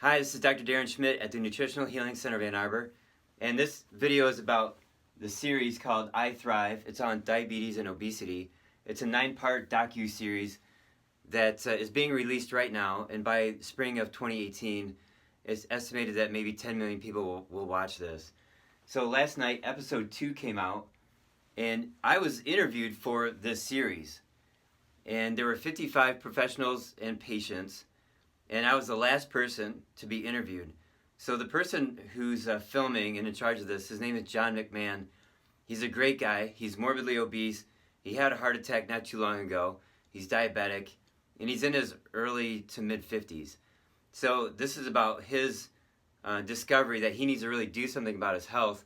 Hi, this is Dr. Darren Schmidt at the Nutritional Healing Center of Ann Arbor, and this video is about the series called iThrive. It's on diabetes and obesity. It's a 9-part docuseries that is being released right now, and by spring of 2018, it's estimated that maybe 10 million people will watch this. So last night, episode 2 came out, and I was interviewed for this series, and there were 55 professionals and patients, and I was the last person to be interviewed. So the person who's filming and in charge of this, his name is Mcmahon. He's a great guy. He's morbidly obese. He had a heart attack not too long ago. He's diabetic, and he's in his early to mid-50s. So this is about his discovery that he needs to really do something about his health,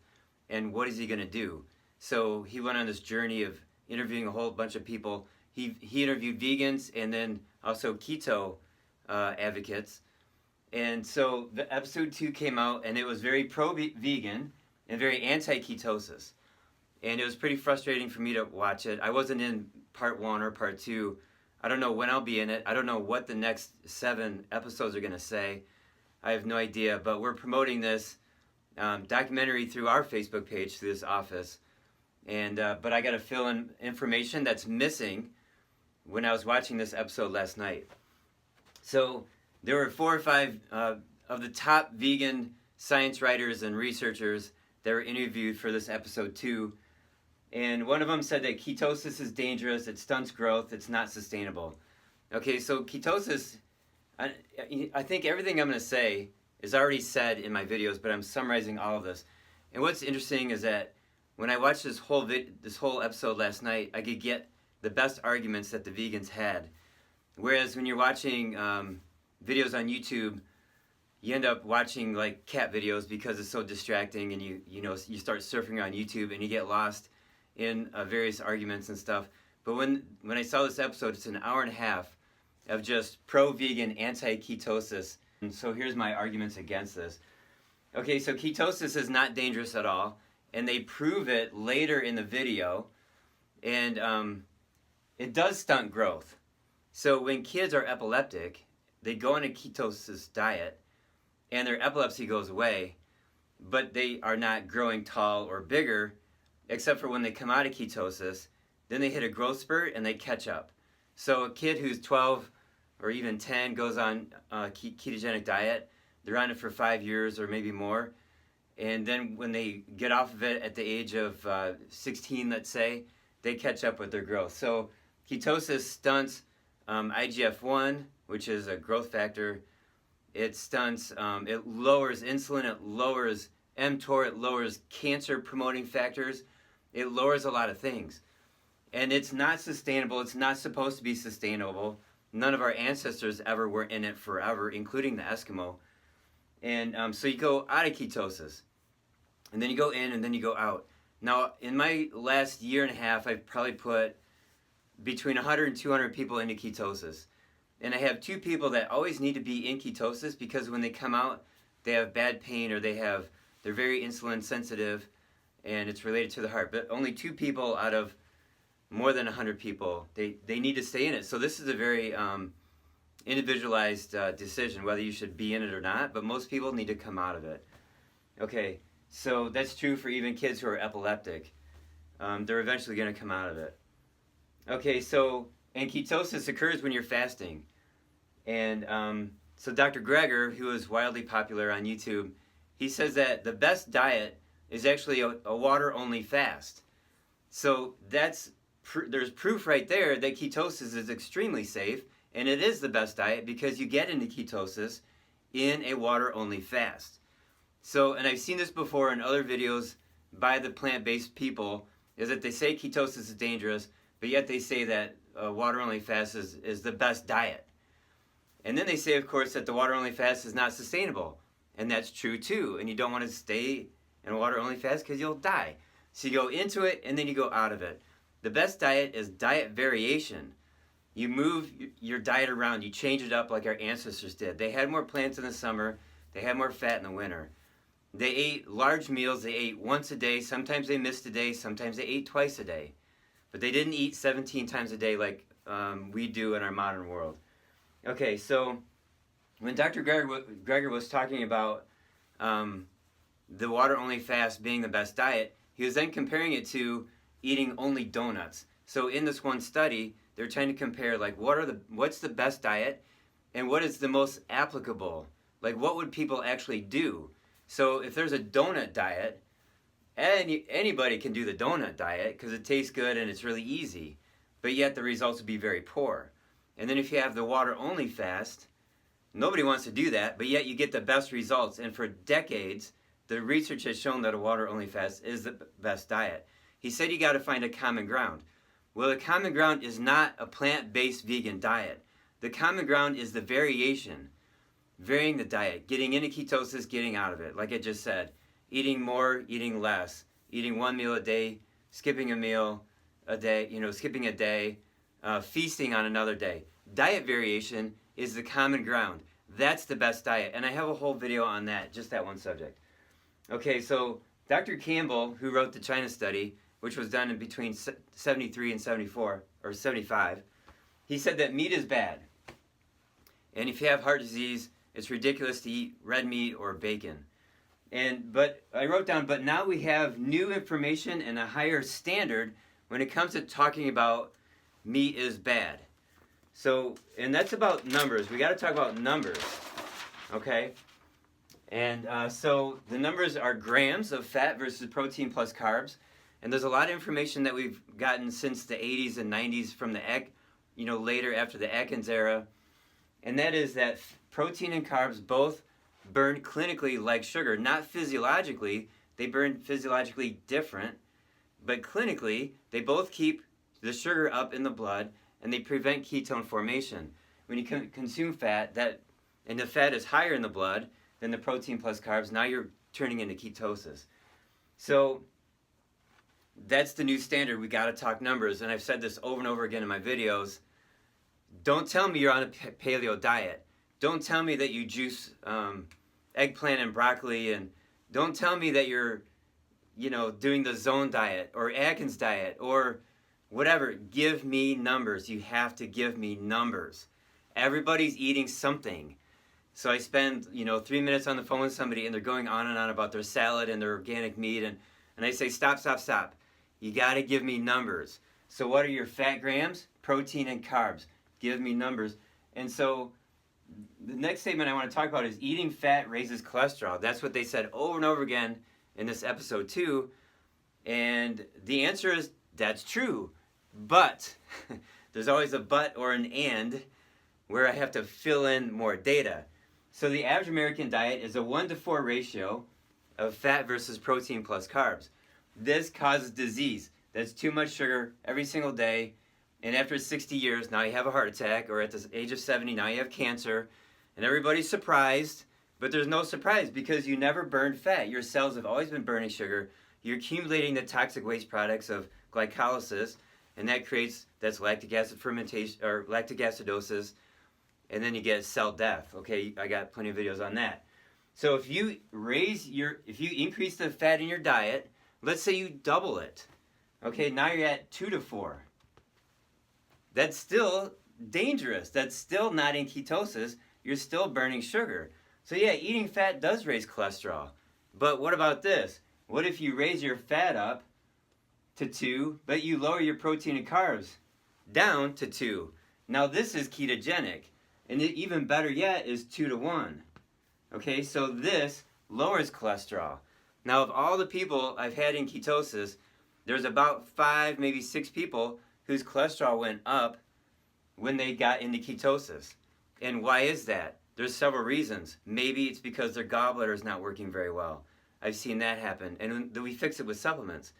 and what is he going to do? So he went on this journey of interviewing a whole bunch of people. He interviewed vegans and then also keto advocates. And so the episode 2 came out, and it was very pro-vegan and very anti-ketosis. And it was pretty frustrating for me to watch it. I wasn't in part 1 or part 2. I don't know when I'll be in it. I don't know what the next 7 episodes are going to say. I have no idea, but we're promoting this documentary through our Facebook page, through this office. And but I got to fill in information that's missing when I was watching this episode last night. So there were 4 or 5 of the top vegan science writers and researchers that were interviewed for this episode 2. And one of them said that ketosis is dangerous, it stunts growth, it's not sustainable. Okay, so ketosis, I think everything I'm going to say is already said in my videos, but I'm summarizing all of this. And what's interesting is that when I watched this whole episode last night, I could get the best arguments that the vegans had. Whereas when you're watching videos on YouTube, you end up watching like cat videos because it's so distracting, and you start surfing on YouTube and you get lost in various arguments and stuff. But when I saw this episode, it's an hour and a half of just pro-vegan, anti-ketosis. And so here's my arguments against this. Okay, so ketosis is not dangerous at all, and they prove it later in the video, and it does stunt growth. So when kids are epileptic, they go on a ketosis diet, and their epilepsy goes away, but they are not growing tall or bigger, except for when they come out of ketosis. Then they hit a growth spurt and they catch up. So a kid who's 12 or even 10 goes on a ketogenic diet, they're on it for 5 years or maybe more, and then when they get off of it at the age of 16, let's say, they catch up with their growth. So ketosis stunts IGF-1, which is a growth factor. It stunts, it lowers insulin, it lowers mTOR, it lowers cancer-promoting factors. It lowers a lot of things. And it's not sustainable. It's not supposed to be sustainable. None of our ancestors ever were in it forever, including the Eskimo. And so you go out of ketosis, and then you go in, and then you go out. Now, in my last year and a half, I've probably put between 100 and 200 people into ketosis. And I have 2 people that always need to be in ketosis because when they come out, they have bad pain, or they're very insulin sensitive, and it's related to the heart. But only 2 people out of more than 100 people, they need to stay in it. So this is a very individualized decision, whether you should be in it or not, but most people need to come out of it. Okay, so that's true for even kids who are epileptic. They're eventually going to come out of it. Okay, and ketosis occurs when you're fasting. And so Dr. Greger, who is wildly popular on YouTube, he says that the best diet is actually a water-only fast. So there's proof right there that ketosis is extremely safe, and it is the best diet because you get into ketosis in a water-only fast. So, and I've seen this before in other videos by the plant-based people, is that they say ketosis is dangerous, but yet they say that water-only fast is the best diet. And then they say, of course, that the water-only fast is not sustainable. And that's true too. And you don't want to stay in a water-only fast because you'll die. So you go into it and then you go out of it. The best diet is diet variation. You move your diet around. You change it up like our ancestors did. They had more plants in the summer. They had more fat in the winter. They ate large meals. They ate once a day. Sometimes they missed a day. Sometimes they ate twice a day. But they didn't eat 17 times a day like we do in our modern world. Okay, so when Dr. Greger was talking about the water-only fast being the best diet, he was then comparing it to eating only donuts. So in this one study, they're trying to compare like what's the best diet and what is the most applicable. Like what would people actually do? So if there's a donut diet, anybody can do the donut diet because it tastes good and it's really easy, but yet the results would be very poor. And then if you have the water-only fast, nobody wants to do that, but yet you get the best results. And for decades, the research has shown that a water-only fast is the best diet. He said you got to find a common ground. Well, the common ground is not a plant-based vegan diet. The common ground is the variation, varying the diet, getting into ketosis, getting out of it, like I just said. Eating more, eating less, eating one meal a day, skipping a meal a day, skipping a day, feasting on another day. Diet variation is the common ground. That's the best diet. And I have a whole video on that, just that one subject. Okay, so Dr. Campbell, who wrote the China study, which was done in between 73 and 74, or 75, he said that meat is bad. And if you have heart disease, it's ridiculous to eat red meat or bacon. But I wrote down, but now we have new information and a higher standard when it comes to talking about meat is bad. So, and that's about numbers. We got to talk about numbers, okay? And so the numbers are grams of fat versus protein plus carbs. And there's a lot of information that we've gotten since the 80s and 90s from the, later after the Atkins era. And that is that protein and carbs both burn clinically like sugar, not physiologically. They burn physiologically different, but clinically, they both keep the sugar up in the blood and they prevent ketone formation. When you consume fat, and the fat is higher in the blood than the protein plus carbs, now you're turning into ketosis. So that's the new standard. We got to talk numbers, and I've said this over and over again in my videos. Don't tell me you're on a paleo diet. Don't tell me that you juice eggplant and broccoli, and don't tell me that you're, doing the zone diet or Atkins diet or whatever. Give me numbers. You have to give me numbers. Everybody's eating something. So I spend, 3 minutes on the phone with somebody and they're going on and on about their salad and their organic meat, and I say, stop. You got to give me numbers. So what are your fat grams, protein, and carbs? Give me numbers. And so the next statement I want to talk about is eating fat raises cholesterol. That's what they said over and over again in this episode too. And the answer is that's true. But there's always a but or an and where I have to fill in more data. So the average American diet is a 1-to-4 ratio of fat versus protein plus carbs. This causes disease. That's too much sugar every single day. And after 60 years, now you have a heart attack, or at the age of 70, now you have cancer. And everybody's surprised, but there's no surprise because you never burned fat. Your cells have always been burning sugar. You're accumulating the toxic waste products of glycolysis, and that's lactic acid fermentation, or lactic acidosis, and then you get cell death. Okay, I got plenty of videos on that. So if you increase the fat in your diet, let's say you double it. Okay, now you're at 2-to-4. That's still dangerous. That's still not in ketosis. You're still burning sugar. So yeah, eating fat does raise cholesterol. But what about this? What if you raise your fat up to 2, but you lower your protein and carbs down to 2? Now this is ketogenic. And even better yet is 2-to-1. Okay, so this lowers cholesterol. Now of all the people I've had in ketosis, there's about 5, maybe 6 people whose cholesterol went up when they got into ketosis. And why is that? There's several reasons. Maybe it's because their gallbladder is not working very well. I've seen that happen. And we fix it with supplements.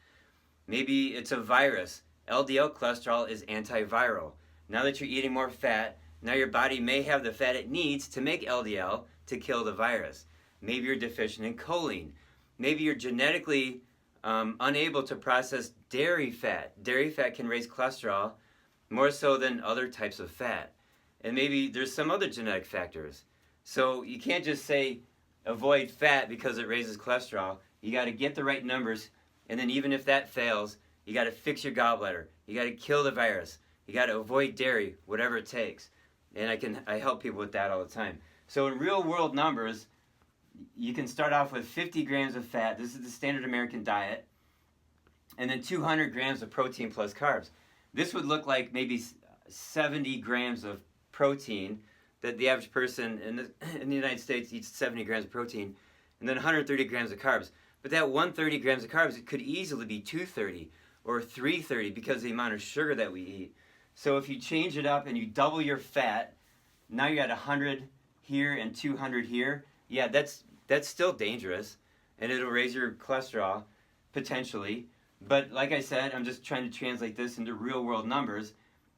Maybe it's a virus. LDL cholesterol is antiviral. Now that you're eating more fat, now your body may have the fat it needs to make LDL to kill the virus. Maybe you're deficient in choline. Maybe you're genetically unable to process dairy fat. Dairy fat can raise cholesterol more so than other types of fat. And maybe there's some other genetic factors. So you can't just say avoid fat because it raises cholesterol. You got to get the right numbers, and then even if that fails, you got to fix your gallbladder. You got to kill the virus. You got to avoid dairy, whatever it takes. And I help people with that all the time. So in real world numbers, you can start off with 50 grams of fat. This is the standard American diet. And then 200 grams of protein plus carbs. This would look like maybe 70 grams of protein, that the average person in the United States eats 70 grams of protein, and then 130 grams of carbs. But that 130 grams of carbs, it could easily be 230 or 330 because of the amount of sugar that we eat. So if you change it up and you double your fat, now you're at 100 here and 200 here. Yeah, that's still dangerous, and it'll raise your cholesterol potentially. But like I said, I'm just trying to translate this into real world numbers.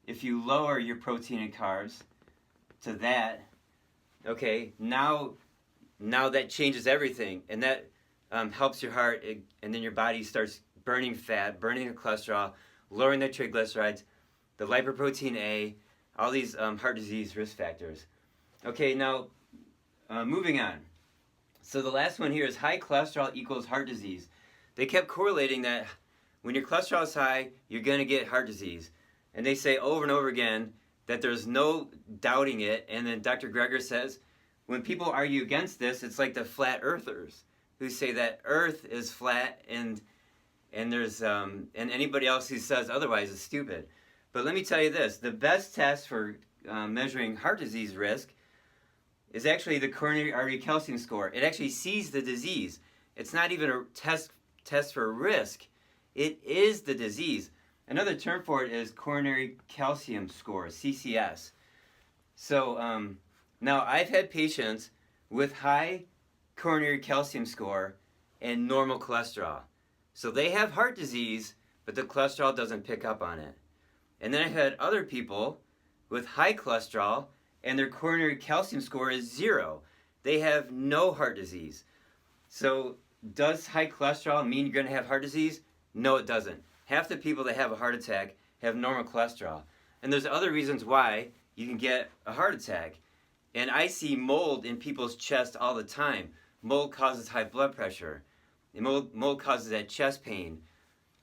If you lower your protein and carbs to that, okay, now that changes everything, and that helps your heart, and then your body starts burning fat, burning the cholesterol, lowering the triglycerides, the lipoprotein A, all these heart disease risk factors. Okay, now moving on. So the last one here is high cholesterol equals heart disease. They kept correlating that when your cholesterol is high, you're going to get heart disease. And they say over and over again that there's no doubting it. And then Dr. Greger says, when people argue against this, it's like the flat earthers who say that Earth is flat, and there's and anybody else who says otherwise is stupid. But let me tell you this: the best test for measuring heart disease risk is actually the coronary artery calcium score. It actually sees the disease. It's not even a test for risk. It is the disease. Another term for it is coronary calcium score, CCS. So now I've had patients with high coronary calcium score and normal cholesterol. So they have heart disease, but the cholesterol doesn't pick up on it. And then I've had other people with high cholesterol and their coronary calcium score is 0. They have no heart disease. So does high cholesterol mean you're going to have heart disease? No, it doesn't. Half the people that have a heart attack have normal cholesterol. And there's other reasons why you can get a heart attack. And I see mold in people's chest all the time. Mold causes high blood pressure. And mold causes that chest pain.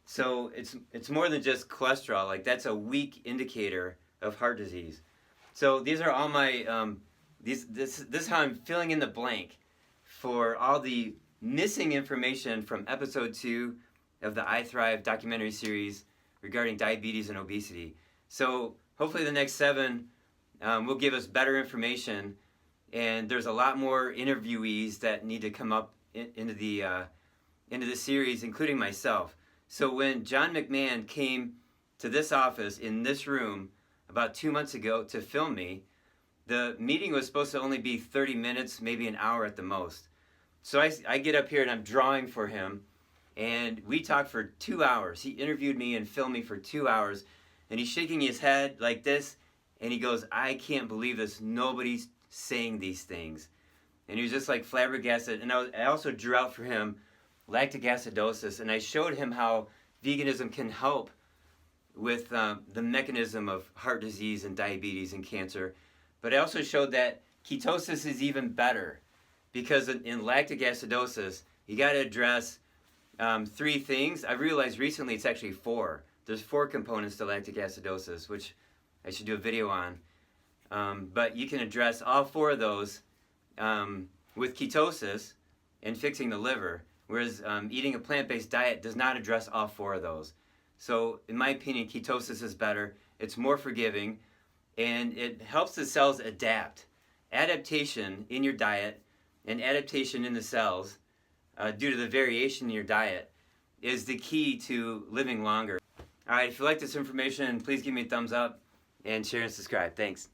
So it's more than just cholesterol. Like, that's a weak indicator of heart disease. So these are all my this is how I'm filling in the blank for all the missing information from episode 2 of the iThrive documentary series regarding diabetes and obesity. So hopefully the next 7 will give us better information, and there's a lot more interviewees that need to come up into the series, including myself. So when John Mcmahon came to this office in this room about 2 months ago to film me, the meeting was supposed to only be 30 minutes, maybe an hour at the most. So I get up here and I'm drawing for him, and we talked for 2 hours. He interviewed me and filmed me for 2 hours, and he's shaking his head like this, and he goes, "I can't believe this. Nobody's saying these things." And he was just like flabbergasted. And I also drew out for him lactic acidosis, and I showed him how veganism can help with the mechanism of heart disease and diabetes and cancer. But I also showed that ketosis is even better, because in lactic acidosis, you got to address 3 things. I realized recently it's actually 4. There's 4 components to lactic acidosis, which I should do a video on. But you can address all 4 of those with ketosis and fixing the liver, whereas eating a plant-based diet does not address all 4 of those. So in my opinion, ketosis is better. It's more forgiving, and it helps the cells adapt. Adaptation in your diet and adaptation in the cells due to the variation in your diet is the key to living longer. All right, if you like this information, please give me a thumbs up and share and subscribe. Thanks.